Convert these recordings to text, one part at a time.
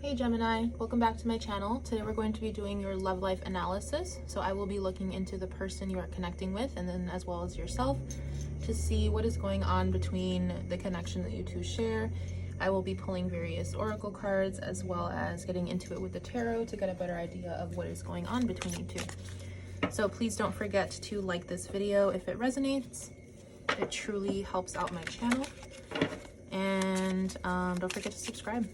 Hey Gemini, welcome back to my channel. Today we're going to be doing your love life analysis. So I will be looking into the person you are connecting with and then as well as yourself to see what is going on between the connection that you two share. I will be pulling various oracle cards as well as getting into it with the tarot to get a better idea of what is going on between you two. So please don't forget to like this video if it resonates. It truly helps out my channel. And don't forget to subscribe.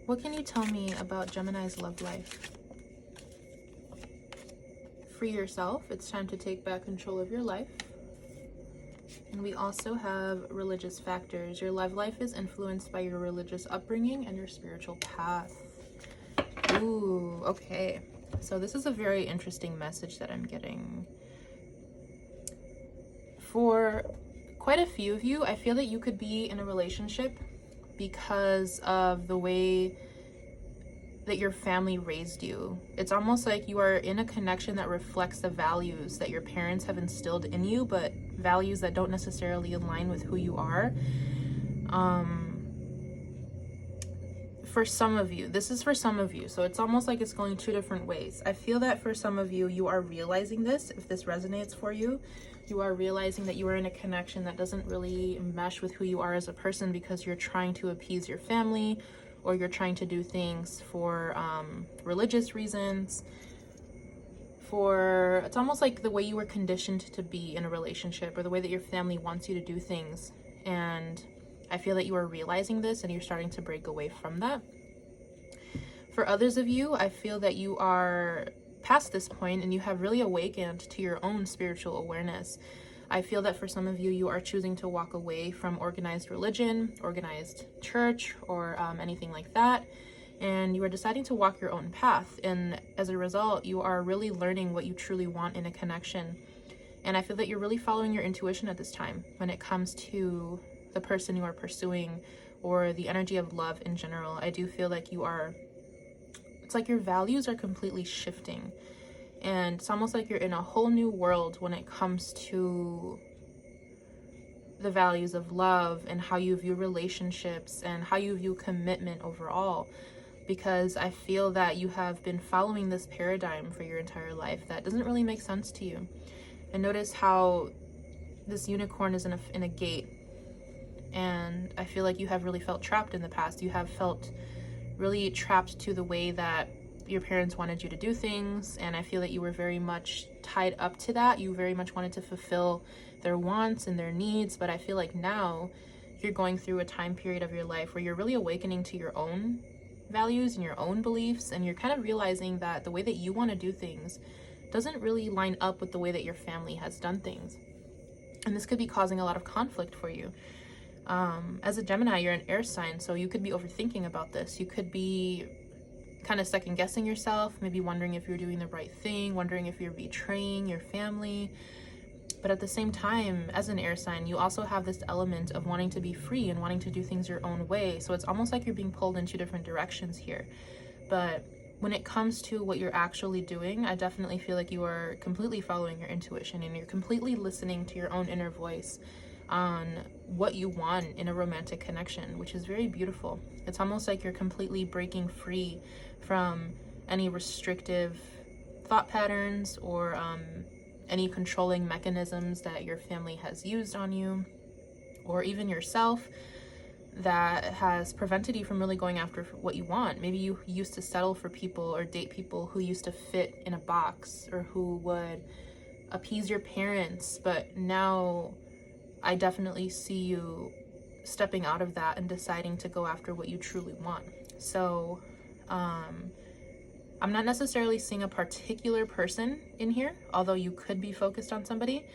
What can you tell me about Gemini's love life? Free yourself. It's time to take back control of your life. And we also have religious factors. Your love life is influenced by your religious upbringing and your spiritual path. Ooh, okay. So this is a very interesting message that I'm getting. For quite a few of you, I feel that you could be in a relationship because of the way that your family raised you. It's almost like you are in a connection that reflects the values that your parents have instilled in you, but values that don't necessarily align with who you are. For some of you, this is for some of you, so it's almost like it's going two different ways. I feel that for some of you, you are realizing this. If this resonates for you, you are realizing that you are in a connection that doesn't really mesh with who you are as a person because you're trying to appease your family, or you're trying to do things for religious reasons. It's almost like the way you were conditioned to be in a relationship, or the way that your family wants you to do things. And I feel that you are realizing this and you're starting to break away from that. For others of you, I feel that you are past this point and you have really awakened to your own spiritual awareness. I feel that for some of you, you are choosing to walk away from organized religion, organized church, or anything like that. And you are deciding to walk your own path. And as a result, you are really learning what you truly want in a connection. And I feel that you're really following your intuition at this time when it comes to the person you are pursuing or the energy of love in general. I do feel like it's like your values are completely shifting. And it's almost like you're in a whole new world when it comes to the values of love and how you view relationships and how you view commitment overall. Because I feel that you have been following this paradigm for your entire life that doesn't really make sense to you. And notice how this unicorn is in a gate. And I feel like you have really felt trapped in the past. You have felt really trapped to the way that your parents wanted you to do things, and I feel that you were very much tied up to that. You very much wanted to fulfill their wants and their needs, but I feel like now you're going through a time period of your life where you're really awakening to your own values and your own beliefs, and you're kind of realizing that the way that you want to do things doesn't really line up with the way that your family has done things. And this could be causing a lot of conflict for you. As a Gemini, you're an air sign, so you could be overthinking about this. You could be kind of second guessing yourself, maybe wondering if you're doing the right thing, wondering if you're betraying your family. But at the same time, as an air sign, you also have this element of wanting to be free and wanting to do things your own way. So it's almost like you're being pulled in two different directions here. But when it comes to what you're actually doing, I definitely feel like you are completely following your intuition and you're completely listening to your own inner voice on what you want in a romantic connection, which is very beautiful. It's almost like you're completely breaking free from any restrictive thought patterns or any controlling mechanisms that your family has used on you, or even yourself, that has prevented you from really going after what you want. Maybe you used to settle for people or date people who used to fit in a box or who would appease your parents, but now I definitely see you stepping out of that and deciding to go after what you truly want. So I'm not necessarily seeing a particular person in here, although you could be focused on somebody.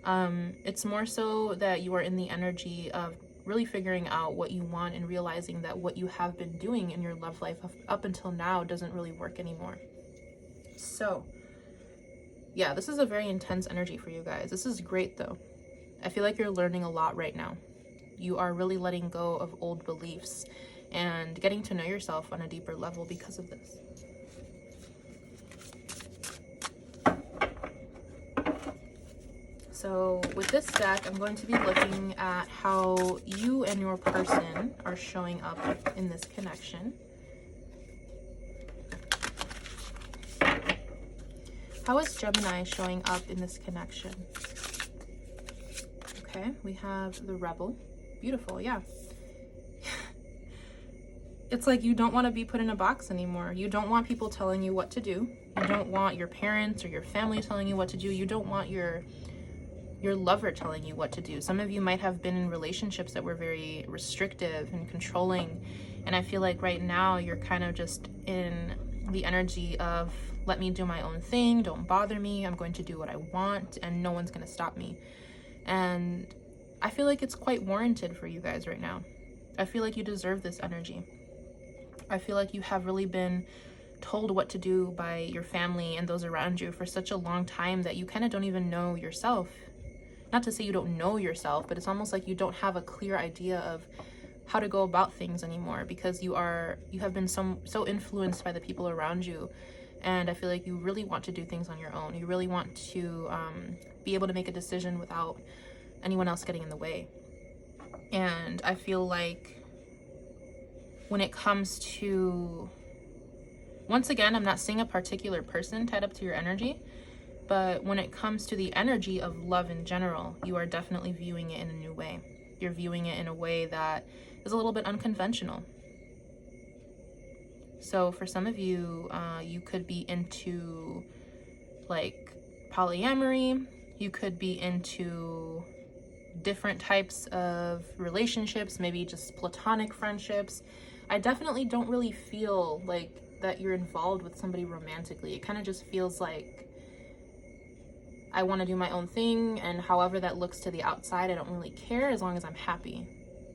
It's more so that you are in the energy of really figuring out what you want and realizing that what you have been doing in your love life up until now doesn't really work anymore. So yeah, this is a very intense energy for you guys. This is great though. I feel like you're learning a lot right now. You are really letting go of old beliefs and getting to know yourself on a deeper level because of this. So with this deck, I'm going to be looking at how you and your person are showing up in this connection. How is Gemini showing up in this connection? Okay, we have the Rebel. Beautiful, yeah. It's like you don't want to be put in a box anymore. You don't want people telling you what to do. You don't want your parents or your family telling you what to do. You don't want your lover telling you what to do. Some of you might have been in relationships that were very restrictive and controlling. And I feel like right now you're kind of just in the energy of, let me do my own thing. Don't bother me. I'm going to do what I want and no one's going to stop me. And I feel like it's quite warranted for you guys right now. I feel like you deserve this energy. I feel like you have really been told what to do by your family and those around you for such a long time that you kind of don't even know yourself. Not to say you don't know yourself, but it's almost like you don't have a clear idea of how to go about things anymore, because you have been so influenced by the people around you. And I feel like you really want to do things on your own. You really want to be able to make a decision without anyone else getting in the way. And I feel like when it comes to, once again, I'm not seeing a particular person tied up to your energy, but when it comes to the energy of love in general, you are definitely viewing it in a new way. You're viewing it in a way that is a little bit unconventional. So for some of you, you could be into like polyamory. You could be into different types of relationships, maybe just platonic friendships. I definitely don't really feel like that you're involved with somebody romantically. It kind of just feels like I want to do my own thing, and however that looks to the outside, I don't really care as long as I'm happy.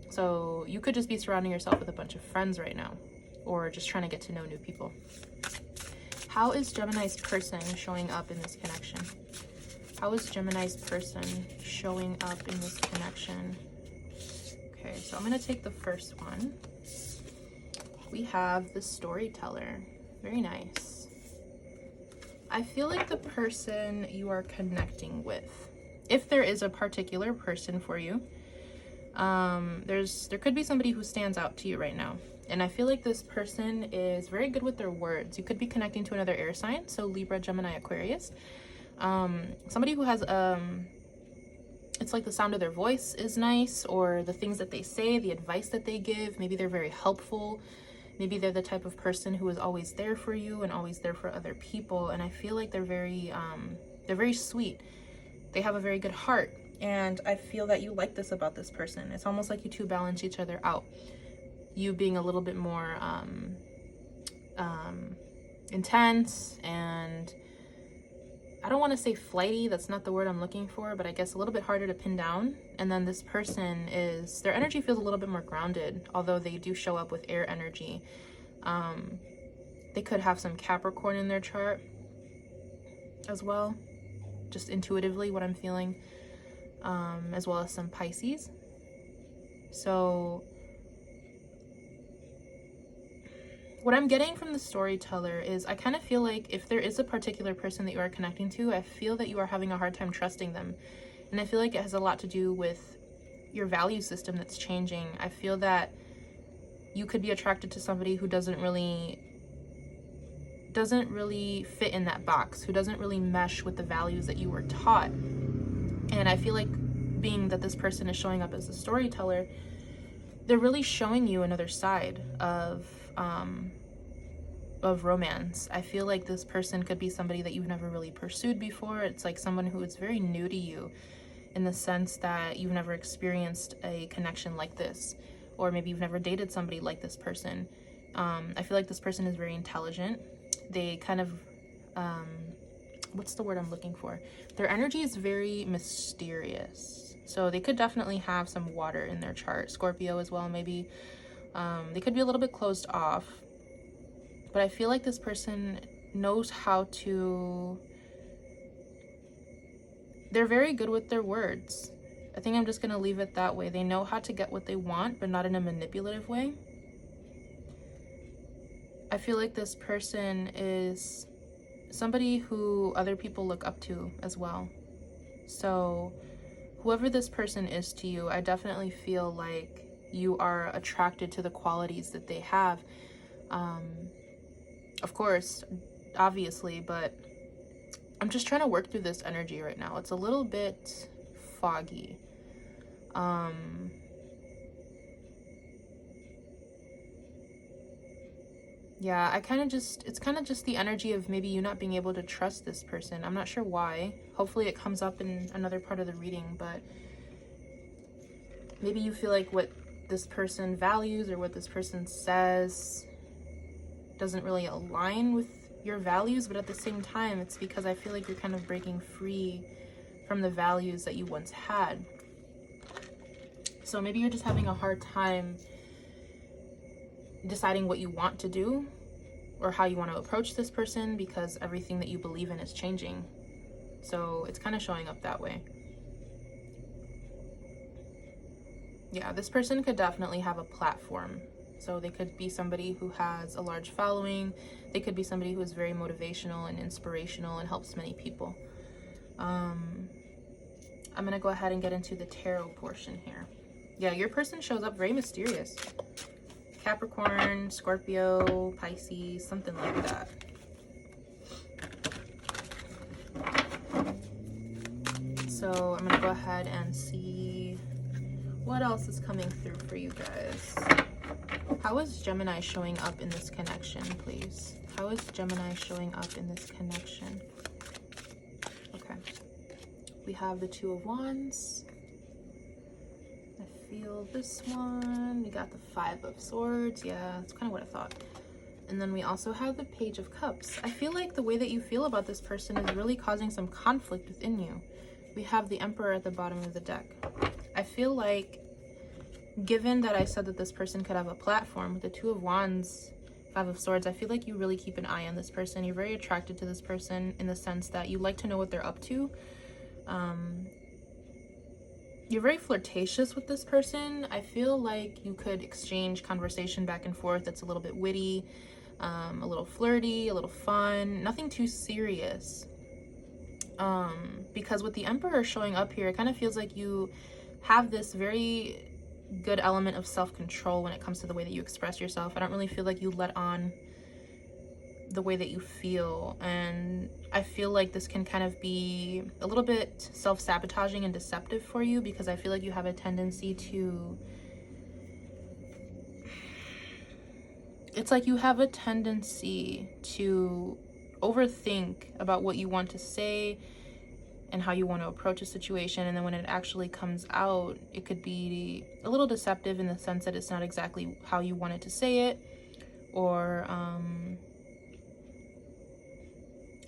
So you could just be surrounding yourself with a bunch of friends right now, or just trying to get to know new people. How is Gemini's person showing up in this connection? How is Gemini's person showing up in this connection? Okay, so I'm going to take the first one. We have the storyteller. Very nice. I feel like the person you are connecting with, if there is a particular person for you, there could be somebody who stands out to you right now. And I feel like this person is very good with their words. You could be connecting to another air sign, so Libra, Gemini, Aquarius. Somebody who has, it's like the sound of their voice is nice, or the things that they say, the advice that they give. Maybe they're very helpful. Maybe they're the type of person who is always there for you and always there for other people. And I feel like they're very sweet. They have a very good heart. And I feel that you like this about this person. It's almost like you two balance each other out. You being a little bit more intense, and I don't want to say flighty, that's not the word I'm looking for, but I guess a little bit harder to pin down. And then this person their energy feels a little bit more grounded, although they do show up with air energy. They could have some Capricorn in their chart as well, just intuitively what I'm feeling, as well as some Pisces. So what I'm getting from the storyteller is I kind of feel like if there is a particular person that you are connecting to, I feel that you are having a hard time trusting them. And I feel like it has a lot to do with your value system that's changing. I feel that you could be attracted to somebody who doesn't really fit in that box, who doesn't really mesh with the values that you were taught. And I feel like, being that this person is showing up as a storyteller, they're really showing you another side of romance. I feel like this person could be somebody that you've never really pursued before. It's like someone who is very new to you, in the sense that you've never experienced a connection like this, or maybe you've never dated somebody like this person. I feel like this person is very intelligent. They kind of, what's the word I'm looking for? Their energy is very mysterious. So they could definitely have some water in their chart. Scorpio as well, maybe. They could be a little bit closed off. But I feel like this person knows how to... They're very good with their words. I think I'm just going to leave it that way. They know how to get what they want, but not in a manipulative way. I feel like this person is somebody who other people look up to as well. So whoever this person is to you, I definitely feel like you are attracted to the qualities that they have. Of course, obviously, but I'm just trying to work through this energy right now. It's a little bit foggy. Yeah, I kind of just, it's kind of just the energy of maybe you not being able to trust this person. I'm not sure why. Hopefully it comes up in another part of the reading, but maybe you feel like what this person values or what this person says doesn't really align with your values, but at the same time, it's because I feel like you're kind of breaking free from the values that you once had. So maybe you're just having a hard time deciding what you want to do or how you want to approach this person because everything that you believe in is changing. So it's kind of showing up that way. Yeah, this person could definitely have a platform. So they could be somebody who has a large following. They could be somebody who is very motivational and inspirational and helps many people. I'm going to go ahead and get into the tarot portion here. Yeah, your person shows up very mysterious. Capricorn, Scorpio, Pisces, something like that. So I'm going to go ahead and see what else is coming through for you guys. How is Gemini showing up in this connection, please? How is Gemini showing up in this connection? Okay. We have the Two of Wands. I feel this one. We got the Five of Swords. Yeah, that's kind of what I thought. And then we also have the Page of Cups. I feel like the way that you feel about this person is really causing some conflict within you. We have the Emperor at the bottom of the deck. I feel like, given that I said that this person could have a platform with the Two of Wands, Five of Swords, I feel like you really keep an eye on this person. You're very attracted to this person in the sense that you like to know what they're up to. You're very flirtatious with this person. I feel like you could exchange conversation back and forth that's a little bit witty, a little flirty, a little fun, nothing too serious. Because with the Emperor showing up here, it kind of feels like you have this very good element of self-control when it comes to the way that you express yourself. I don't really feel like you let on the way that you feel, and I feel like this can kind of be a little bit self-sabotaging and deceptive for you, because I feel like you have a tendency to, it's like you have a tendency to overthink about what you want to say and how you want to approach a situation, and then when it actually comes out, it could be a little deceptive in the sense that it's not exactly how you wanted to say it, or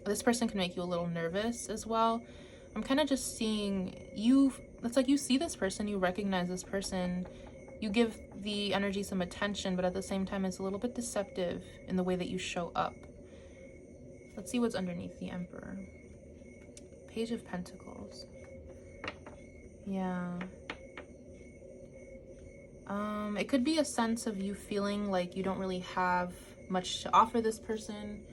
this person can make you a little nervous as well. I'm kind of just seeing you, it's like you see this person, you recognize this person, you give the energy some attention, but at the same time it's a little bit deceptive in the way that you show up. Let's see what's underneath the Emperor. Page of Pentacles. Yeah. It could be a sense of you feeling like you don't really have much to offer this person,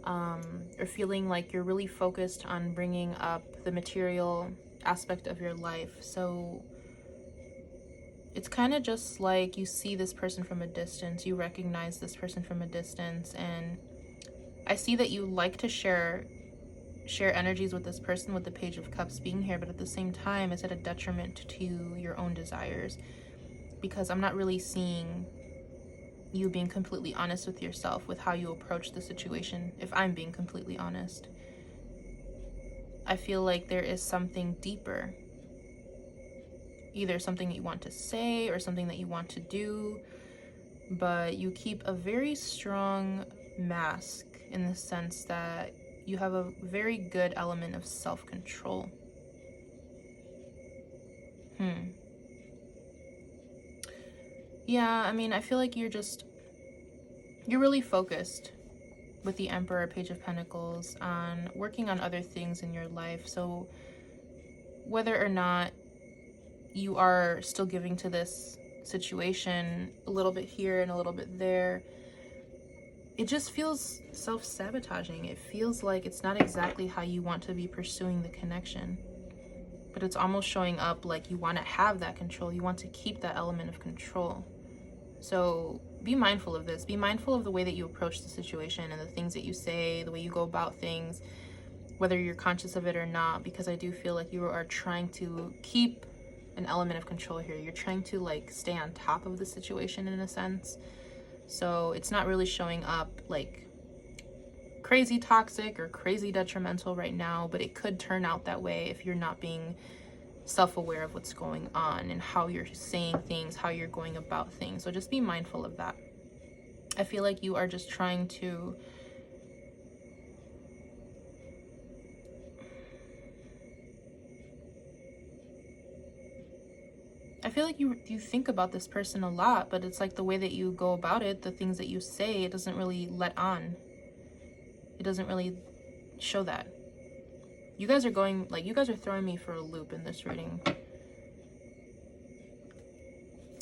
or feeling like you're really focused on bringing up the material aspect of your life. So it's kind of just like you see this person from a distance, you recognize this person from a distance, and I see that you like to share energies with this person, with the Page of Cups being here, but at the same time it's at a detriment to your own desires, because I'm not really seeing you being completely honest with yourself with how you approach the situation. If I'm being completely honest, I feel like there is something deeper, either something that you want to say or something that you want to do, but you keep a very strong mask in the sense that you have a very good element of self-control. Yeah, I mean, I feel like you're really focused with the Emperor, Page of Pentacles, on working on other things in your life. So whether or not you are still giving to this situation a little bit here and a little bit there, it just feels self-sabotaging. It feels like it's not exactly how you want to be pursuing the connection. but it's almost showing up like you want to have that control. You want to keep that element of control. So be mindful of this. Be mindful of the way that you approach the situation and the things that you say, the way you go about things, whether you're conscious of it or not, because I do feel like you are trying to keep an element of control here. You're trying to like stay on top of the situation in a sense. So it's not really showing up like crazy toxic or crazy detrimental right now, but it could turn out that way if you're not being self-aware of what's going on and how you're saying things, how you're going about things. So just be mindful of that. I feel like you are just trying to I feel like you think about this person a lot, but it's like the way that you go about it, the things that you say, it doesn't really let on. It doesn't really show that. You guys are going, like, you guys are throwing me for a loop in this reading.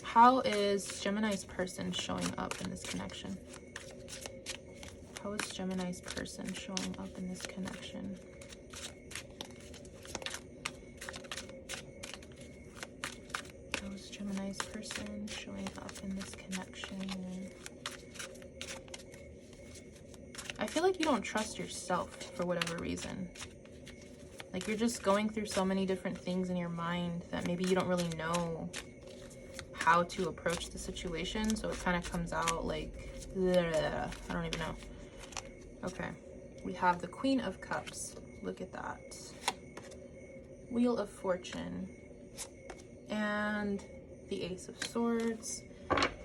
How is Gemini's person showing up in this connection? How is Gemini's person showing up in this connection? How is Gemini's person showing up in this connection? I feel like you don't trust yourself for whatever reason. Like you're just going through so many different things in your mind that maybe you don't really know how to approach the situation. So it kind of comes out like, bleh, I don't even know. Okay, we have the Queen of Cups. Look at that. Wheel of Fortune. And the Ace of Swords.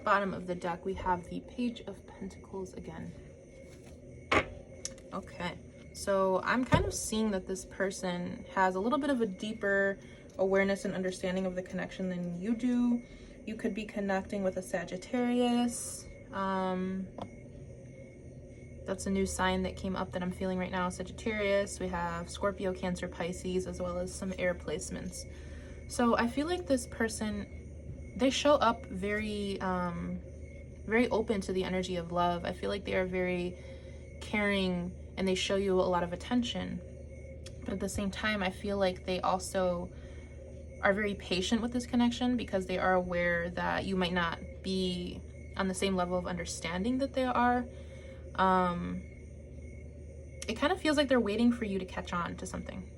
Bottom of the deck, we have the Page of Pentacles again. Okay, so I'm kind of seeing that this person has a little bit of a deeper awareness and understanding of the connection than you do. You could be connecting with a Sagittarius. That's a new sign that came up that I'm feeling right now, Sagittarius. We have Scorpio, Cancer, Pisces, as well as some air placements. So I feel like this person, they show up very, very open to the energy of love. I feel like they are very caring and they show you a lot of attention. But at the same time, I feel like they also are very patient with this connection because they are aware that you might not be on the same level of understanding that they are. It kind of feels like they're waiting for you to catch on to something.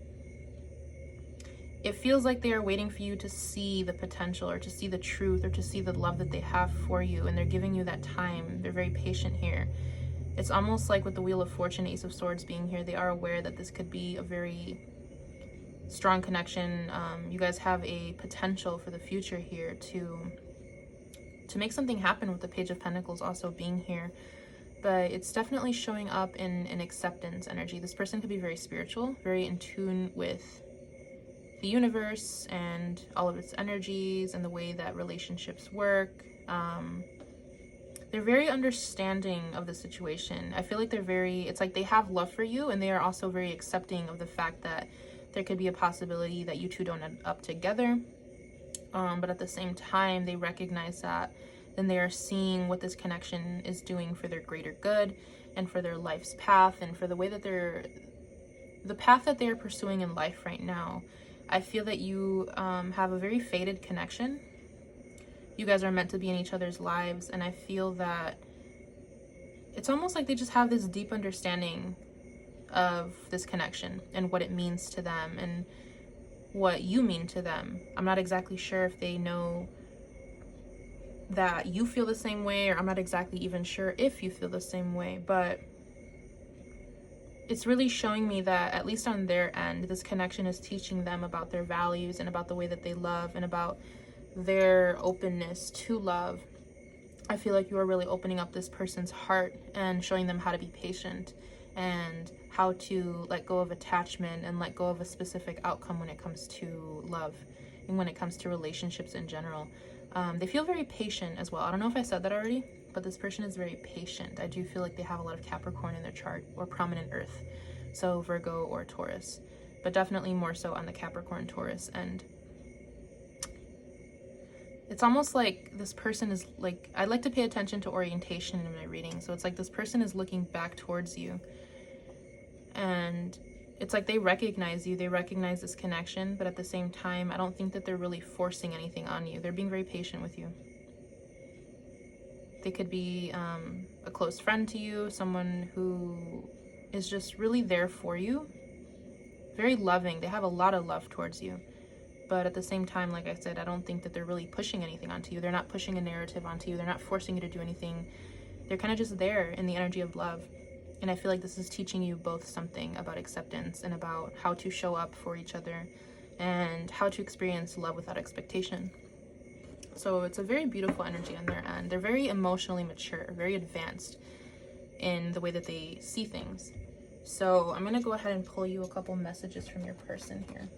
It feels like they are waiting for you to see the potential or to see the truth or to see the love that they have for you, and they're giving you that time. They're very patient here. It's almost like with the Wheel of Fortune, Ace of Swords being here, they are aware that this could be a very strong connection. You guys have a potential for the future here to make something happen with the Page of Pentacles also being here. But it's definitely showing up in an acceptance energy. This person could be very spiritual, very in tune with the universe and all of its energies and the way that relationships work. They're very understanding of the situation. I feel like it's like they have love for you, and they are also very accepting of the fact that there could be a possibility that you two don't end up together. But at the same time, they recognize that, and they are seeing what this connection is doing for their greater good and for their life's path and for the way that the path that they are pursuing in life right now. I feel that you have a very fated connection. You guys are meant to be in each other's lives, and I feel that it's almost like they just have this deep understanding of this connection and what it means to them and what you mean to them. I'm not exactly sure if they know that you feel the same way, or I'm not exactly even sure if you feel the same way, but it's really showing me that, at least on their end, this connection is teaching them about their values and about the way that they love and about their openness to love. I feel like you are really opening up this person's heart and showing them how to be patient and how to let go of attachment and let go of a specific outcome when it comes to love and when it comes to relationships in general. They feel very patient as well. I don't know if I said that already, but this person is very patient. I do feel like they have a lot of Capricorn in their chart, or prominent Earth, so Virgo or Taurus, but definitely more so on the Capricorn Taurus end. It's almost like this person is like, I like to pay attention to orientation in my reading, so it's like this person is looking back towards you, and it's like they recognize you, they recognize this connection, but at the same time, I don't think that they're really forcing anything on you. They're being very patient with you. They could be a close friend to you, someone who is just really there for you. Very loving. They have a lot of love towards you. But at the same time, like I said, I don't think that they're really pushing anything onto you. They're not pushing a narrative onto you. They're not forcing you to do anything. They're kind of just there in the energy of love. And I feel like this is teaching you both something about acceptance and about how to show up for each other and how to experience love without expectation. So it's a very beautiful energy on their end. They're very emotionally mature, very advanced in the way that they see things. So I'm going to go ahead and pull you a couple messages from your person here.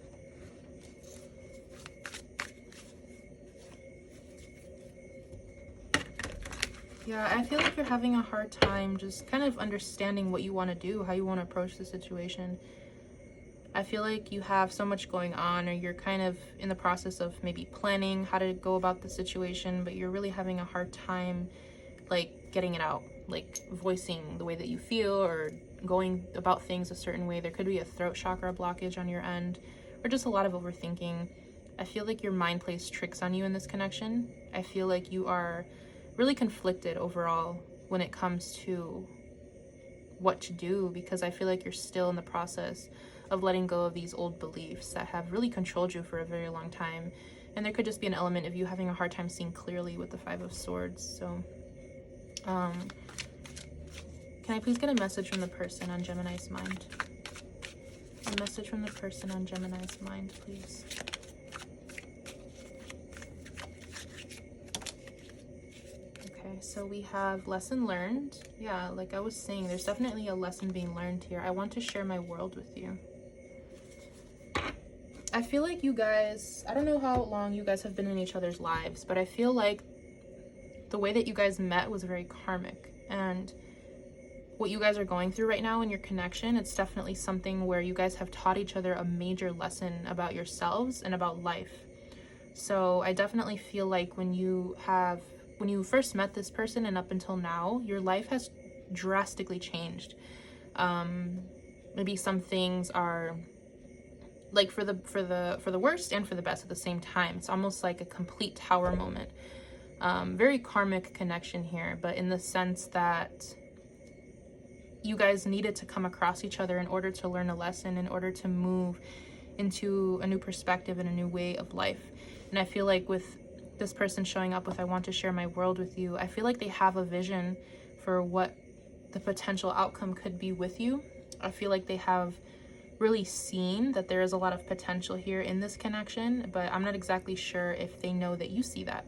Yeah, I feel like you're having a hard time just kind of understanding what you want to do, how you want to approach the situation. I feel like you have so much going on, or you're kind of in the process of maybe planning how to go about the situation, but you're really having a hard time like getting it out, like voicing the way that you feel or going about things a certain way. There could be a throat chakra blockage on your end, or just a lot of overthinking. I feel like your mind plays tricks on you in this connection. I feel like you are really conflicted overall when it comes to what to do, because I feel like you're still in the process of letting go of these old beliefs that have really controlled you for a very long time. And there could just be an element of you having a hard time seeing clearly with the Five of Swords. So can I please get a message from the person on Gemini's mind? A message from the person on Gemini's mind, please. Okay, so we have lesson learned. Yeah, like I was saying, there's definitely a lesson being learned here. I want to share my world with you. I feel like you guys, I don't know how long you guys have been in each other's lives, but I feel like the way that you guys met was very karmic. And what you guys are going through right now in your connection, it's definitely something where you guys have taught each other a major lesson about yourselves and about life. So I definitely feel like when you first met this person and up until now, your life has drastically changed. Maybe some things are like for the worst and for the best at the same time. It's almost like a complete tower moment. Very karmic connection here, but in the sense that you guys needed to come across each other in order to learn a lesson, in order to move into a new perspective and a new way of life. And I feel like with this person showing up with, I want to share my world with you, I feel like they have a vision for what the potential outcome could be with you. I feel like they have really seen that there is a lot of potential here in this connection, but I'm not exactly sure if they know that you see that.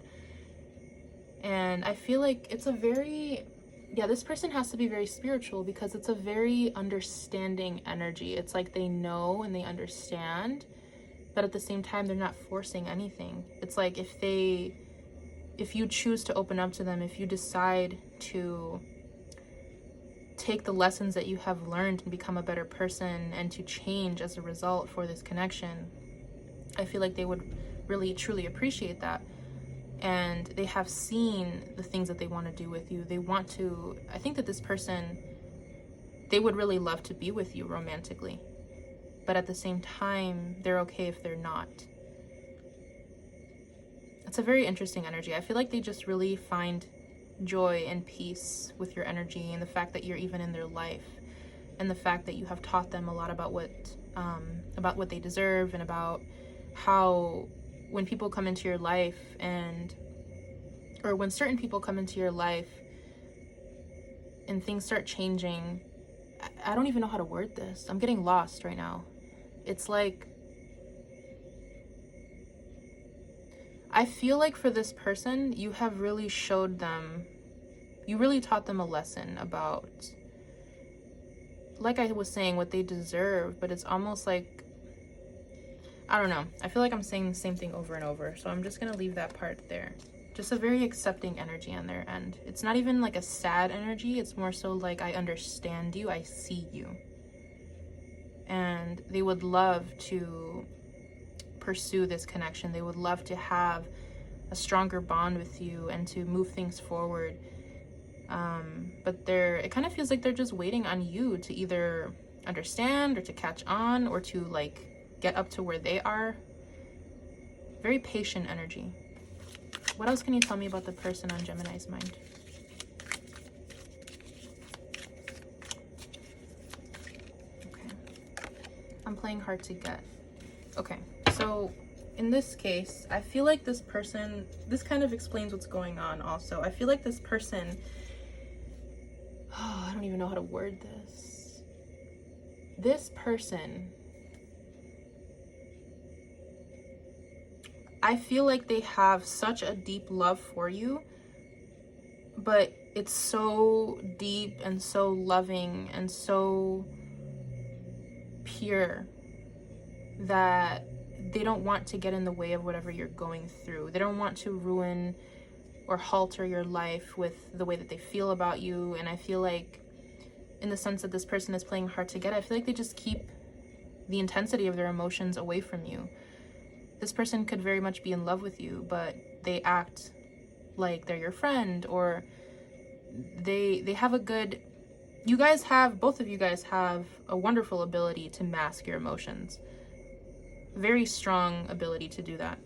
And I feel like it's a very, yeah, this person has to be very spiritual, because it's a very understanding energy. It's like they know and they understand, but at the same time, they're not forcing anything. It's like if you choose to open up to them, if you decide to take the lessons that you have learned and become a better person and to change as a result for this connection, I feel like they would really truly appreciate that. And they have seen the things that they want to do with you. They want to, I think that this person, they would really love to be with you romantically, but at the same time, they're okay if they're not. It's a very interesting energy. I feel like they just really find joy and peace with your energy, and the fact that you're even in their life, and the fact that you have taught them a lot about what they deserve, and about how when people come into your life or when certain people come into your life and things start changing, I don't even know how to word this. I'm getting lost right now. It's like, I feel like for this person, you have really showed them, you really taught them a lesson about, like I was saying, what they deserve, but it's almost like, I don't know. I feel like I'm saying the same thing over and over, so I'm just going to leave that part there. Just a very accepting energy on their end. It's not even like a sad energy. It's more so like, I understand you. I see you. And they would love to pursue this connection. They would love to have a stronger bond with you and to move things forward. But it kind of feels like they're just waiting on you to either understand or to catch on or to like get up to where they are. Very patient energy. What else can you tell me about the person on Gemini's mind? Okay. I'm playing hard to get. Okay, so in this case, I feel like this person, this kind of explains what's going on also. I feel like this person, I don't even know how to word this. This person, I feel like they have such a deep love for you, but it's so deep and so loving and so pure that they don't want to get in the way of whatever you're going through. They don't want to ruin or halter your life with the way that they feel about you. And I feel like in the sense that this person is playing hard to get, I feel like they just keep the intensity of their emotions away from you. This person could very much be in love with you, but they act like they're your friend, or they have a good, you guys have, both of you guys have a wonderful ability to mask your emotions. Very strong ability to do that.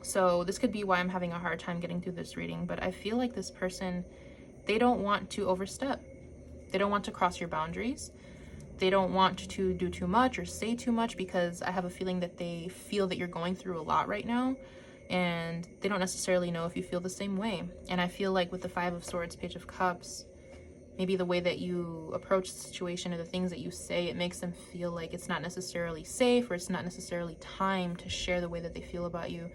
So this could be why I'm having a hard time getting through this reading, but I feel like this person, they don't want to overstep. They don't want to cross your boundaries. They don't want to do too much or say too much, because I have a feeling that they feel that you're going through a lot right now, and they don't necessarily know if you feel the same way. And I feel like with the Five of Swords, Page of Cups, maybe the way that you approach the situation or the things that you say, it makes them feel like it's not necessarily safe, or it's not necessarily time to share the way that they feel about you.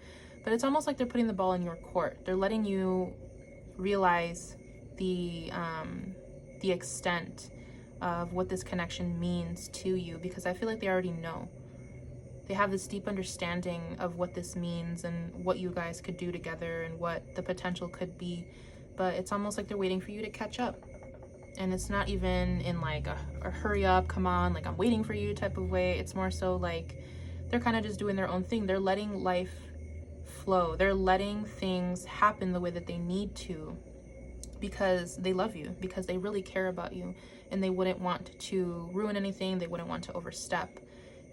But it's almost like they're putting the ball in your court. They're letting you realize the extent of what this connection means to you, because I feel like they already know. They have this deep understanding of what this means and what you guys could do together and what the potential could be. But it's almost like they're waiting for you to catch up. And it's not even in like a hurry up, come on, like I'm waiting for you type of way. It's more so like they're kind of just doing their own thing. They're letting life flow. They're letting things happen the way that they need to, because they love you, because they really care about you, and they wouldn't want to ruin anything. They wouldn't want to overstep.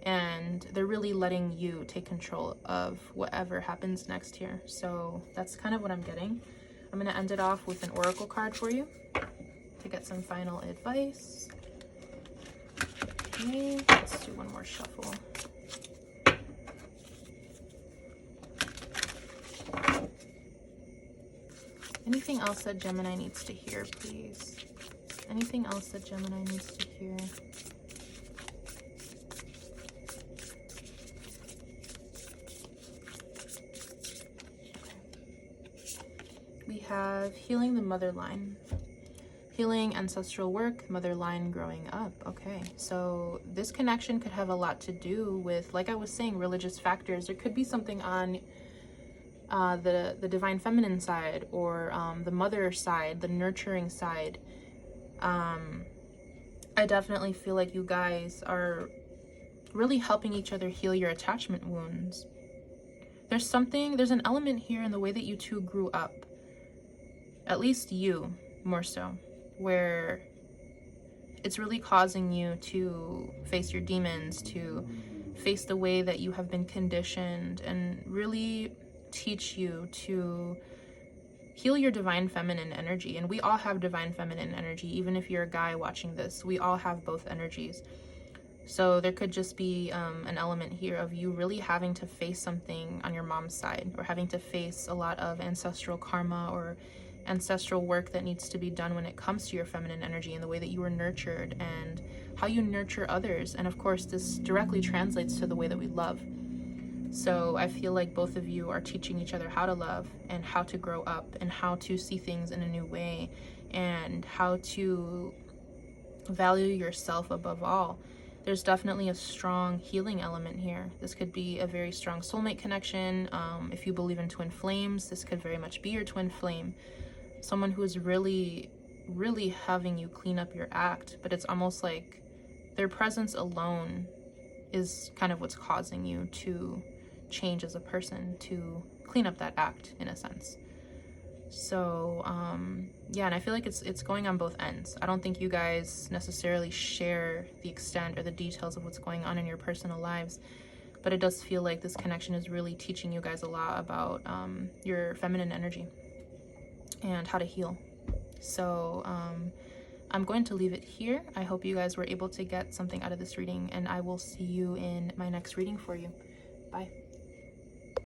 And they're really letting you take control of whatever happens next here. So that's kind of what I'm getting. I'm going to end it off with an oracle card for you to get some final advice. Okay, let's do one more shuffle. Anything else that Gemini needs to hear, please? Anything else that Gemini needs to hear? We have healing the mother line. Healing ancestral work, mother line growing up. Okay, so this connection could have a lot to do with, like I was saying, religious factors. There could be something on the divine feminine side, or the mother side, the nurturing side. I definitely feel like you guys are really helping each other heal your attachment wounds. There's an element here in the way that you two grew up, at least you more so, where it's really causing you to face your demons, to face the way that you have been conditioned, and really teach you to heal your divine feminine energy. And we all have divine feminine energy. Even if you're a guy watching this, we all have both energies. So there could just be an element here of you really having to face something on your mom's side, or having to face a lot of ancestral karma or ancestral work that needs to be done when it comes to your feminine energy and the way that you were nurtured and how you nurture others. And of course, this directly translates to the way that we love. So I feel like both of you are teaching each other how to love and how to grow up and how to see things in a new way and how to value yourself above all. There's definitely a strong healing element here. This could be a very strong soulmate connection. If you believe in twin flames, this could very much be your twin flame. Someone who is really, really having you clean up your act, but it's almost like their presence alone is kind of what's causing you to change as a person, to clean up that act in a sense. So yeah, and I feel like it's going on both ends. I don't think you guys necessarily share the extent or the details of what's going on in your personal lives, but it does feel like this connection is really teaching you guys a lot about your feminine energy and how to heal. So I'm going to leave it here. I hope you guys were able to get something out of this reading, and I will see you in my next reading for you. Bye.